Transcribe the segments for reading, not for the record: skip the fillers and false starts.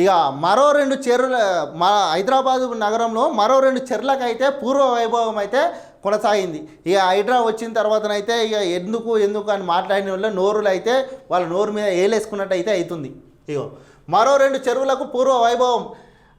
ఇక మరో 2 చెరువుల మా హైదరాబాదు నగరంలో మరో 2 చెర్లకైతే పూర్వ వైభవం అయితే కొనసాగింది. ఇక హైడ్రా వచ్చిన తర్వాతనైతే ఇక ఎందుకు అని మాట్లాడిన వల్ల నోరులు అయితే వాళ్ళ నోరు మీద ఏలేసుకున్నట్టు అయితే అవుతుంది. ఇగో మరో 2 చెరువులకు పూర్వ వైభవం.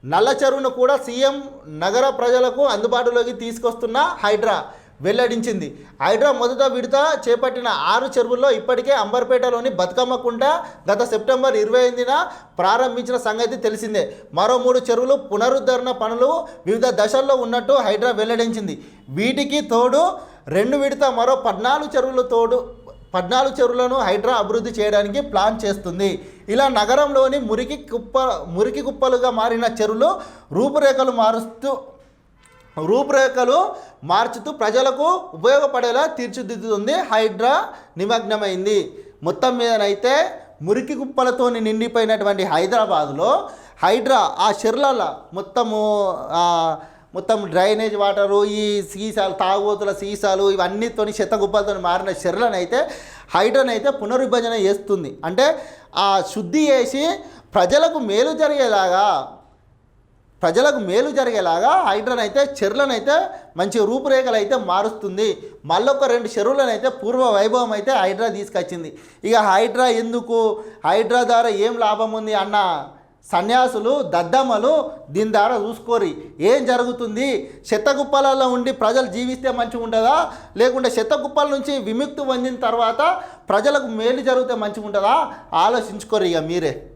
నల్ల చెరువును కూడా సీఎం నగర ప్రజలకు అందుబాటులోకి తీసుకొస్తున్న హైడ్రా వెల్లడించింది. హైడ్రా మొదట విడత చేపట్టిన 6 చెరువుల్లో ఇప్పటికే అంబర్పేటలోని బతుకమ్మ కుంట గత సెప్టెంబర్ 28న ప్రారంభించిన సంగతి తెలిసిందే. మరో 3 చెరువులు పునరుద్ధరణ పనులు వివిధ దశల్లో ఉన్నట్టు హైడ్రా వెల్లడించింది. వీటికి తోడు 2 విడత మరో 14 చెరువులను హైడ్రా అభివృద్ధి చేయడానికి ప్లాన్ చేస్తుంది. ఇలా నగరంలోని మురికి కుప్పలుగా మారిన చెరువులు రూపురేఖలు మార్చుతూ ప్రజలకు ఉపయోగపడేలా తీర్చిదిద్దుతుంది హైడ్రా నిమగ్నమైంది. మొత్తం మీదనైతే మురికి కుప్పలతో నిండిపోయినటువంటి హైదరాబాదులో హైడ్రా ఆ చెర్లల మొత్తం డ్రైనేజ్ వాటరు, ఈ సీసాలు, తాగుబోతుల సీసాలు, ఇవన్నీతో చెత్త కుప్పలతో మారిన చెర్లనైతే హైడ్రానైతే పునర్విభజన చేస్తుంది. అంటే ఆ శుద్ధి చేసి ప్రజలకు మేలు జరిగేలాగా హైడ్రానైతే చెర్లనైతే మంచి రూపురేఖలు అయితే మారుస్తుంది. మళ్ళొక 2 చెరువులనైతే పూర్వ వైభవం అయితే హైడ్రా తీసుకొచ్చింది. ఇక హైడ్రా ద్వారా ఏం లాభం ఉంది అన్న సన్యాసులు, దద్దమ్మలు దీని ద్వారా చూసుకోరి ఏం జరుగుతుంది. చెత్త కుప్పలలో ఉండి ప్రజలు జీవిస్తే మంచిగా ఉంటుందా, లేకుంటే చెత్త కుప్పల నుంచి విముక్తి పొందిన తర్వాత ప్రజలకు మేలు జరిగితే మంచిగా ఉంటుందా ఆలోచించుకోరు ఇక మీరే.